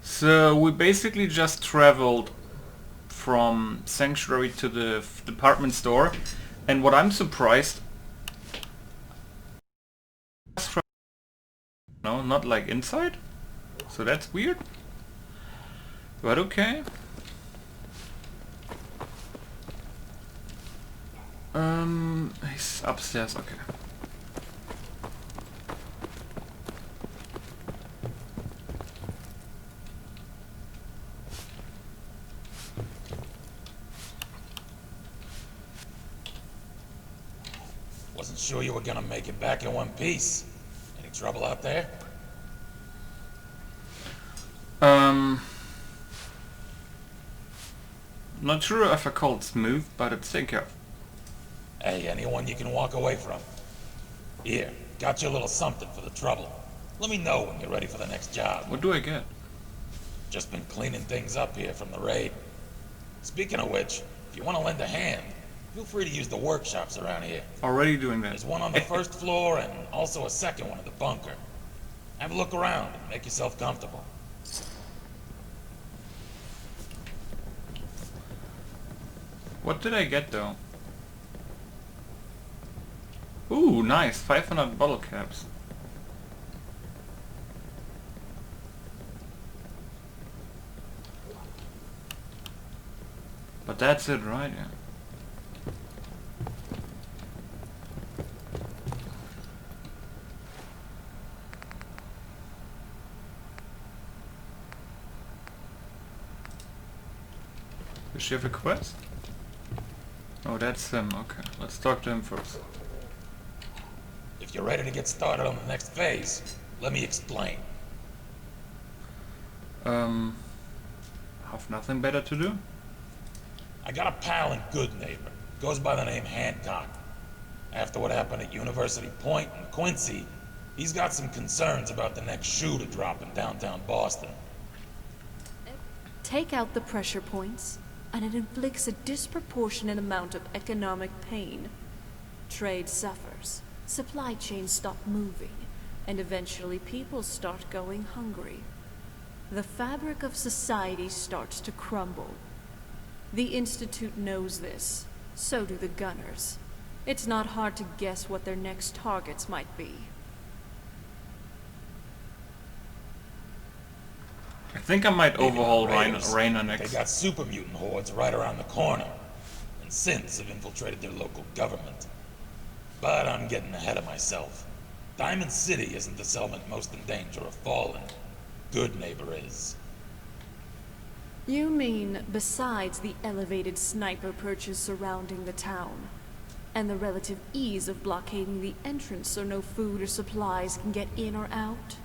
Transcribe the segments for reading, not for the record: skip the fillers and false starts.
So we basically just traveled from Sanctuary to the department store, and what I'm surprised... No, not like inside? So that's weird. But okay. He's upstairs, okay. Wasn't sure you were gonna make it back in one piece. Any trouble out there? Not sure if I call it smooth, but it's taken care of. Hey, anyone you can walk away from. Here, got you a little something for the trouble. Let me know when you're ready for the next job. What do I get? Just been cleaning things up here from the raid. Speaking of which, if you want to lend a hand, feel free to use the workshops around here. Already doing that. There's one on the first floor and also a second one at the bunker. Have a look around and make yourself comfortable. What did I get though? Ooh, nice. 500 bottle caps. But that's it, right? Yeah. Does she have a quest? Oh, that's him. Okay, let's talk to him first. If you're ready to get started on the next phase, let me explain. Have nothing better to do? I got a pal and good neighbor. Goes by the name Hancock. After what happened at University Point and Quincy, he's got some concerns about the next shoe to drop in downtown Boston. Take out the pressure points, and it inflicts a disproportionate amount of economic pain. Trade suffers, supply chains stop moving, and eventually people start going hungry. The fabric of society starts to crumble. The Institute knows this, so do the Gunners. It's not hard to guess what their next targets might be. I think I might overhaul Reinhardt next. They got super mutant hordes right around the corner, and synths have infiltrated their local government. But I'm getting ahead of myself. Diamond City isn't the settlement most in danger of falling. Good neighbor is. You mean besides the elevated sniper perches surrounding the town, and the relative ease of blockading the entrance so no food or supplies can get in or out?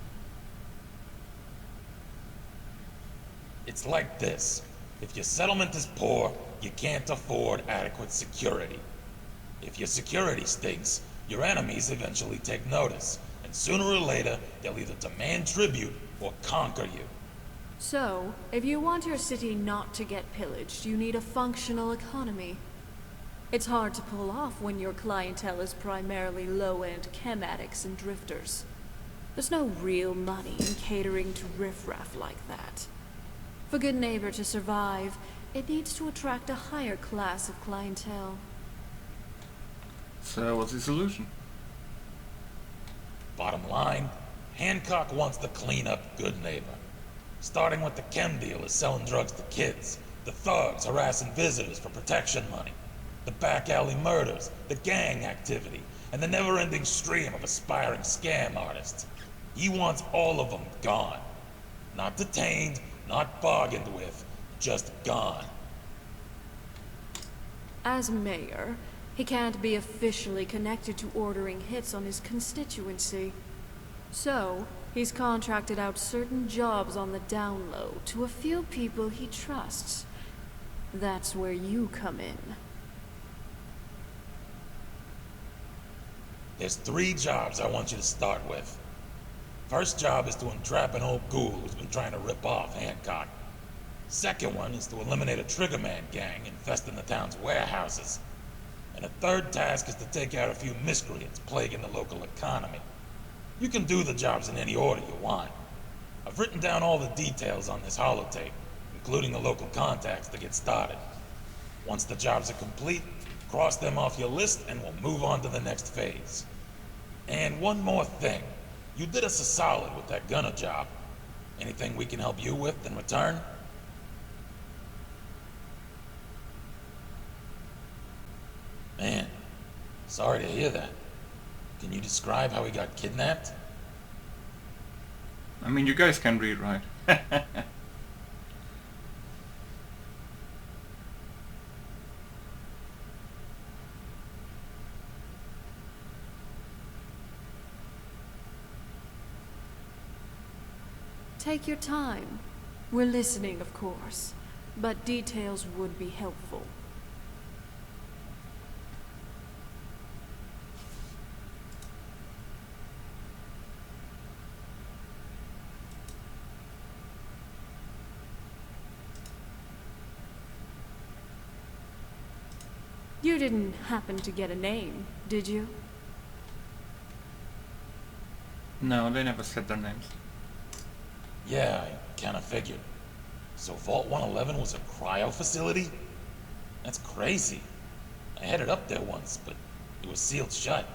It's like this. If your settlement is poor, you can't afford adequate security. If your security stinks, your enemies eventually take notice, and sooner or later, they'll either demand tribute or conquer you. So, if you want your city not to get pillaged, you need a functional economy. It's hard to pull off when your clientele is primarily low-end chem addicts and drifters. There's no real money in catering to riffraff like that. For Good Neighbor to survive, it needs to attract a higher class of clientele. So what's the solution? Bottom line, Hancock wants to clean up Good Neighbor. Starting with the chem dealers selling drugs to kids, the thugs harassing visitors for protection money, the back alley murders, the gang activity, and the never-ending stream of aspiring scam artists. He wants all of them gone. Not detained, not bargained with, just gone. As mayor, he can't be officially connected to ordering hits on his constituency. So, he's contracted out certain jobs on the down low to a few people he trusts. That's where you come in. There's 3 jobs I want you to start with. First job is to entrap an old ghoul who's been trying to rip off Hancock. Second one is to eliminate a Triggerman gang infesting the town's warehouses. and a third task is to take out a few miscreants plaguing the local economy. You can do the jobs in any order you want. I've written down all the details on this holotape, including the local contacts to get started. Once the jobs are complete, cross them off your list and we'll move on to the next phase. And one more thing. You did us a solid with that gunner job. Anything we can help you with in return? Man, sorry to hear that. Can you describe how he got kidnapped? I mean, you guys can read, right? Take your time. We're listening, of course, but details would be helpful. You didn't happen to get a name, did you? No, they never said their names. Yeah, I kinda figured. So Vault 111 was a cryo facility? That's crazy. I headed up there once, but it was sealed shut.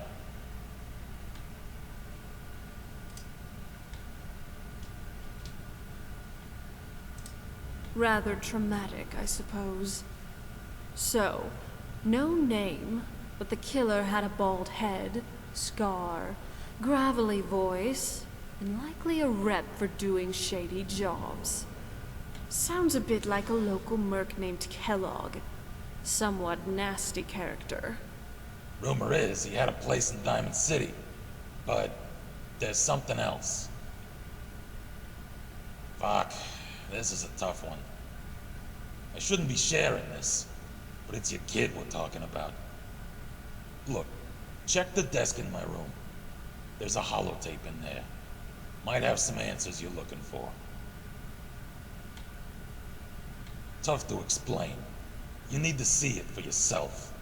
Rather traumatic, I suppose. So, no name, but the killer had a bald head, scar, gravelly voice, and likely a rep for doing shady jobs. Sounds a bit like a local merc named Kellogg. Somewhat nasty character. Rumor is he had a place in Diamond City, but there's something else. Fuck, this is a tough one. I shouldn't be sharing this, but it's your kid we're talking about. Look, check the desk in my room. There's a holotape in there. Might have some answers you're looking for. Tough to explain. You need to see it for yourself.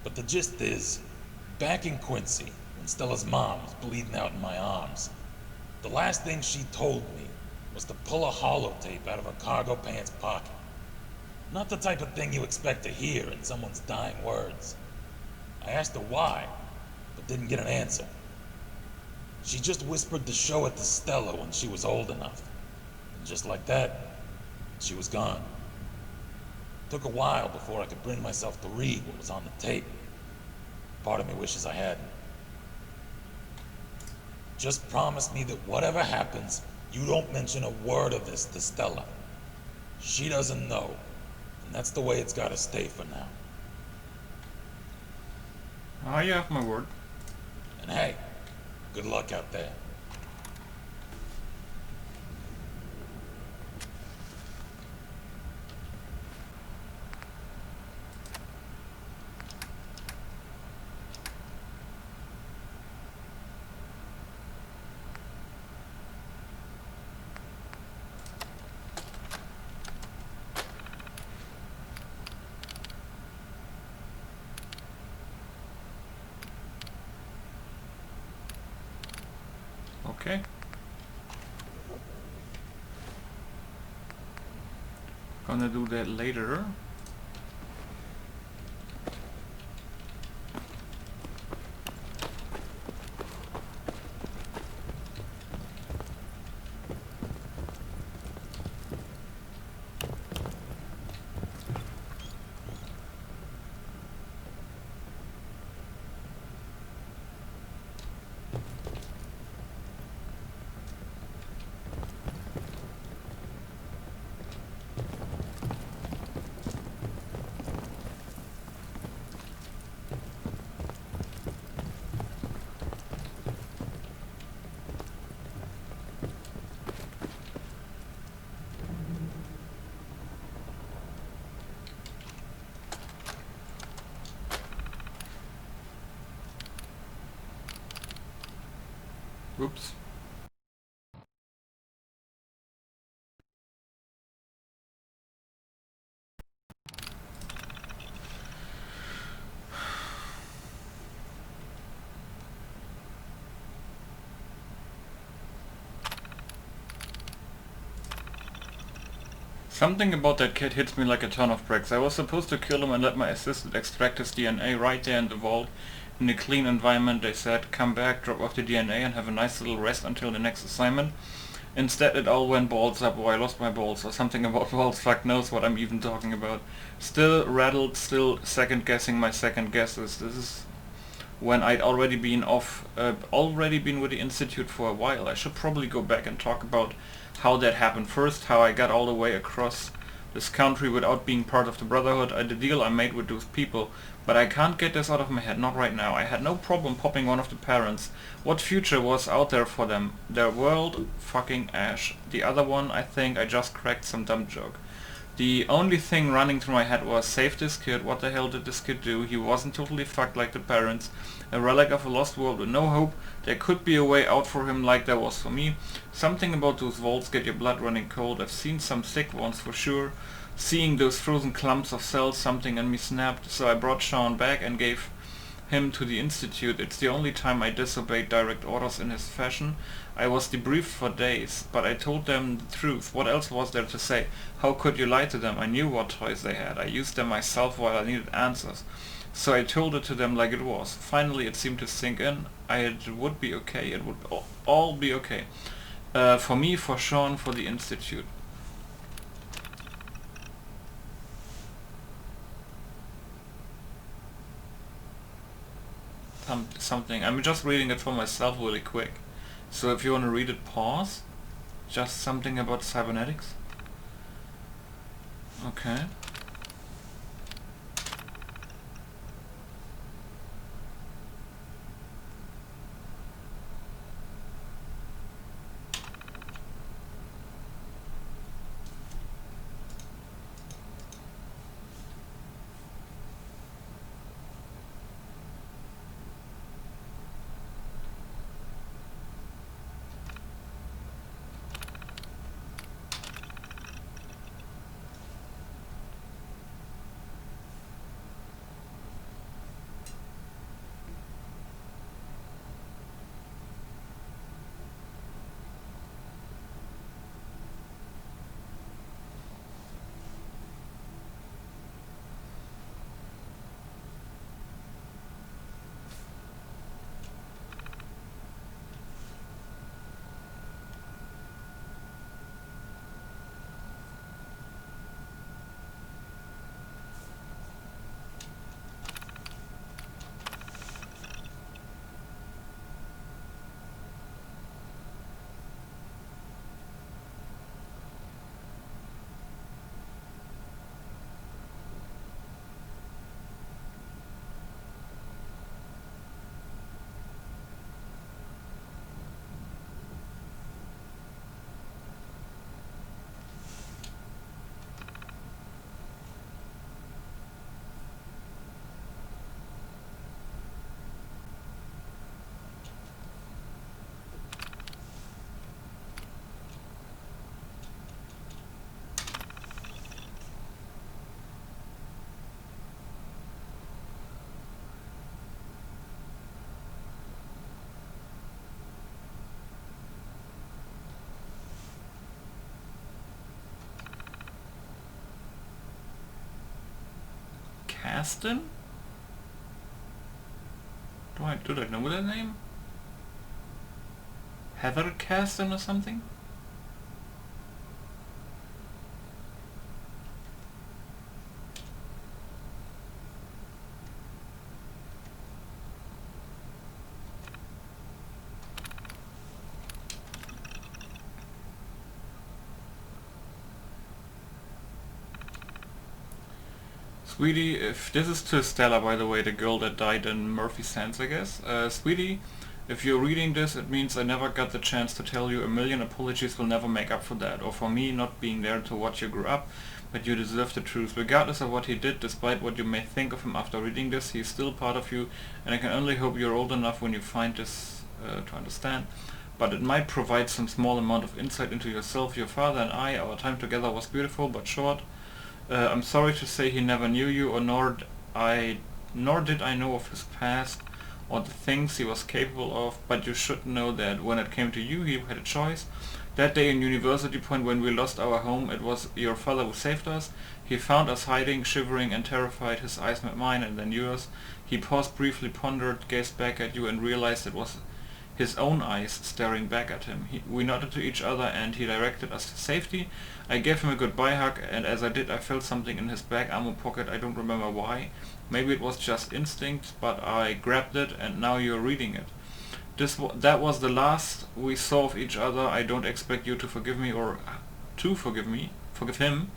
But the gist is, back in Quincy, when Stella's mom was bleeding out in my arms, the last thing she told me was to pull a holotape out of her cargo pants pocket. Not the type of thing you expect to hear in someone's dying words. I asked her why, but didn't get an answer. She just whispered to show it to Stella when she was old enough. And just like that, she was gone. Took a while before I could bring myself to read what was on the tape. Part of me wishes I hadn't. Just promise me that whatever happens, you don't mention a word of this to Stella. She doesn't know, and that's the way it's gotta stay for now. Ah, you have my word. And hey, good luck out there. Okay. Gonna do that later. Oops. Something about that kid hits me like a ton of bricks. I was supposed to kill him and let my assistant extract his DNA right there in the vault. In a clean environment, they said, come back, drop off the DNA and have a nice little rest until the next assignment. Instead it all went balls up, or I lost my balls, or something about balls, fuck knows what I'm even talking about. Still rattled, still second guessing my second guesses. This is when I'd already been with the Institute for a while. I should probably go back and talk about how that happened first, how I got all the way across this country without being part of the Brotherhood, the deal I made with those people. But I can't get this out of my head, not right now. I had no problem popping one of the parents. What future was out there for them? Their world? Fucking ash. The other one, I think I just cracked some dumb joke. The only thing running through my head was, save this kid, what the hell did this kid do? He wasn't totally fucked like the parents. A relic of a lost world with no hope. There could be a way out for him like there was for me. Something about those vaults get your blood running cold. I've seen some sick ones for sure. Seeing those frozen clumps of cells, something in me snapped, so I brought Sean back and gave him to the Institute. It's the only time I disobeyed direct orders in his fashion. I was debriefed for days, but I told them the truth. What else was there to say? How could you lie to them? I knew what toys they had. I used them myself while I needed answers. So I told it to them like it was. Finally it seemed to sink in. It would be okay. It would all be okay. For me, for Sean, for the Institute. Something. I'm just reading it for myself really quick. So if you want to read it, pause. Just something about cybernetics. Okay. Caston? Do I know that name? Heather Caston or something? Sweetie, if this is to Stella, by the way, the girl that died in Murphy Sands, I guess. Sweetie, if you're reading this, it means I never got the chance to tell you. A million apologies will never make up for that, or for me not being there to watch you grow up, but you deserve the truth. Regardless of what he did, despite what you may think of him after reading this, he's still part of you, and I can only hope you're old enough when you find this to understand. But it might provide some small amount of insight into yourself. Your father and I, our time together was beautiful but short. I'm sorry to say he never knew you, or nor did I know of his past or the things he was capable of, but you should know that when it came to you, he had a choice That day in University Point when we lost our home, it was your father who saved us. He found us hiding, shivering and terrified. His eyes met mine and then yours. He paused, briefly pondered, gazed back at you and realized it was his own eyes staring back at him. We nodded to each other and he directed us to safety. I gave him a goodbye hug, and as I did I felt something in his back armor pocket. I don't remember why. Maybe it was just instinct, but I grabbed it and now you're reading it. That was the last we saw of each other. I don't expect you to forgive me or to forgive him.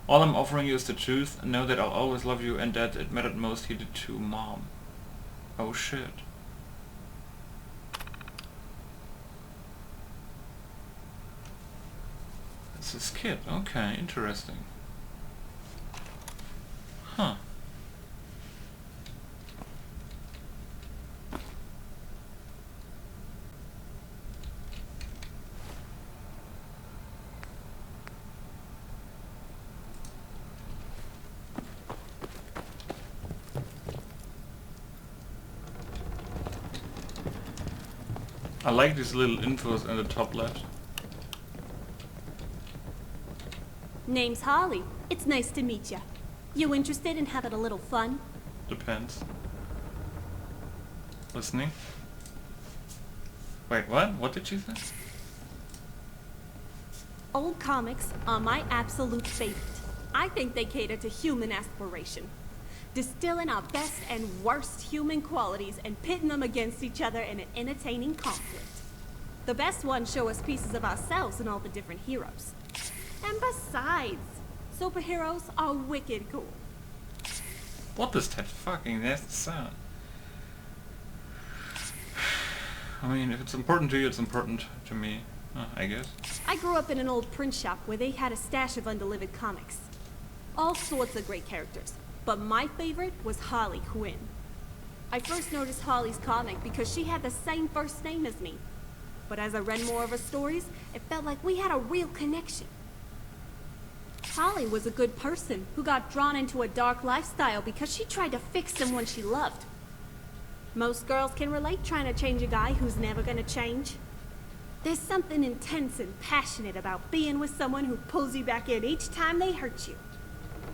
All I'm offering you is the truth. Know that I'll always love you and that it mattered most he did too, Mom. Oh shit. It's his kid. Okay, interesting. Huh. I like these little infos in the top left. Name's Holly. It's nice to meet ya. You interested in having a little fun? Depends. Listening? Wait, what? What did you say? Old comics are my absolute favorite. I think they cater to human aspiration, distilling our best and worst human qualities and pitting them against each other in an entertaining conflict. The best ones show us pieces of ourselves and all the different heroes. And besides, superheroes are wicked cool. What is that fucking nasty sound? I mean, if it's important to you, it's important to me, I guess. I grew up in an old print shop where they had a stash of undelivered comics. All sorts of great characters, but my favorite was Harley Quinn. I first noticed Harley's comic because she had the same first name as me. But as I read more of her stories, it felt like we had a real connection. Holly was a good person who got drawn into a dark lifestyle because she tried to fix someone she loved. Most girls can relate trying to change a guy who's never gonna change. There's something intense and passionate about being with someone who pulls you back in each time they hurt you.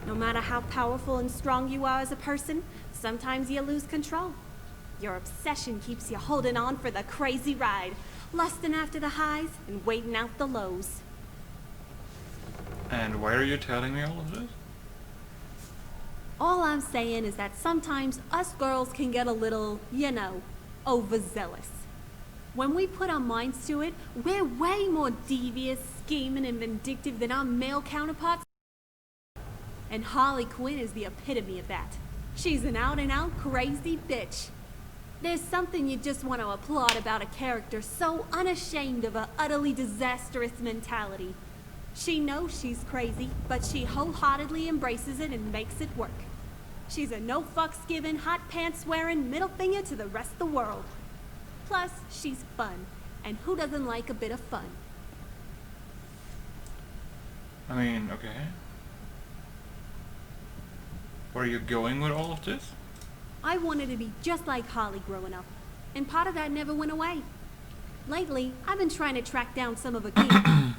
No matter how powerful and strong you are as a person, sometimes you lose control. Your obsession keeps you holding on for the crazy ride, lusting after the highs and waiting out the lows. And why are you telling me all of this? All I'm saying is that sometimes us girls can get a little, you know, overzealous. When we put our minds to it, we're way more devious, scheming, and vindictive than our male counterparts. And Harley Quinn is the epitome of that. She's an out-and-out crazy bitch. There's something you just want to applaud about a character so unashamed of her utterly disastrous mentality. She knows she's crazy, but she wholeheartedly embraces it and makes it work. She's a no-fucks-given, hot-pants-wearing middle finger to the rest of the world. Plus, she's fun, and who doesn't like a bit of fun? I mean, okay. Where are you going with all of this? I wanted to be just like Holly growing up, and part of that never went away. Lately, I've been trying to track down some of her gear.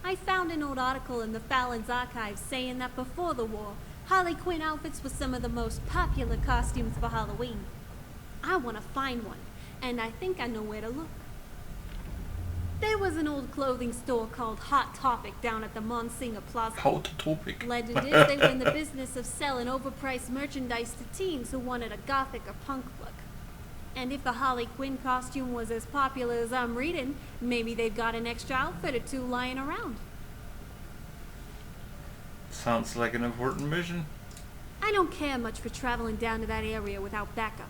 I found an old article in the Fallon's archives saying that before the war, Harley Quinn outfits were some of the most popular costumes for Halloween. I want to find one, and I think I know where to look. There was an old clothing store called Hot Topic down at the Monsignor Plaza. Hot Topic. Legend is they were in the business of selling overpriced merchandise to teens who wanted a gothic or punk look. And if the Harley Quinn costume was as popular as I'm reading, maybe they've got an extra outfit or two lying around. Sounds like an important mission. I don't care much for traveling down to that area without backup.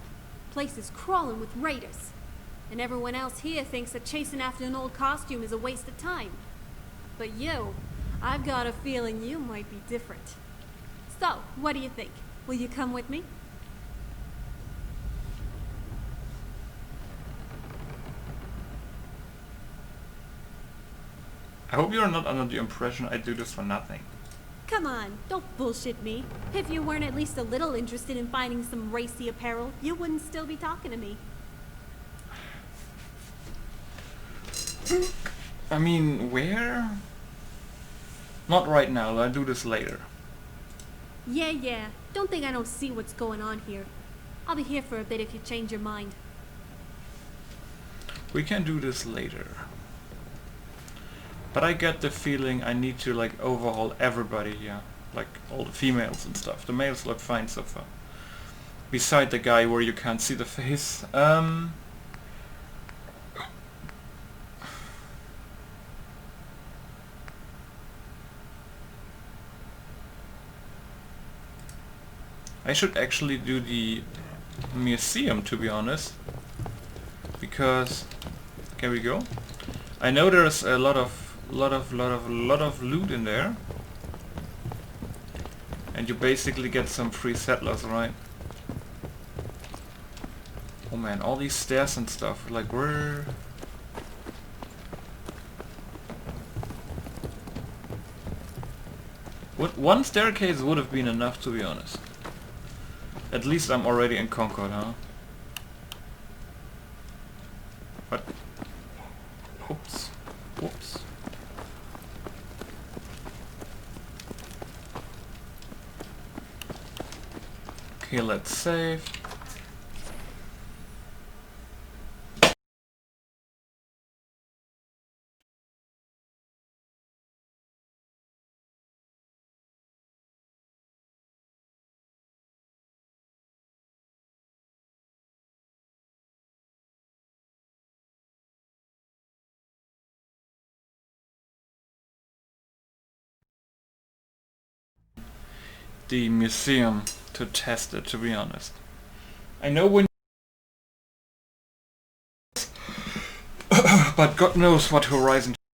Place is crawling with raiders. And everyone else here thinks that chasing after an old costume is a waste of time. But you, I've got a feeling you might be different. So, what do you think? Will you come with me? I hope you're not under the impression I do this for nothing. Come on, don't bullshit me. If you weren't at least a little interested in finding some racy apparel, you wouldn't still be talking to me. I mean, where? Not right now, I'll do this later. Yeah. Don't think I don't see what's going on here. I'll be here for a bit if you change your mind. We can do this later. But I get the feeling I need to like overhaul everybody here. Like all the females and stuff. The males look fine so far. Beside the guy where you can't see the face. I should actually do the museum, to be honest, because here we go. I know there's a lot of loot in there, and you basically get some free settlers, right? Oh man, all these stairs and stuff, like where? One staircase would have been enough, to be honest. At least I'm already in Concord, huh? What? Oops. Whoops. Okay, let's save. The museum to test it, to be honest. I know when but God knows what Horizon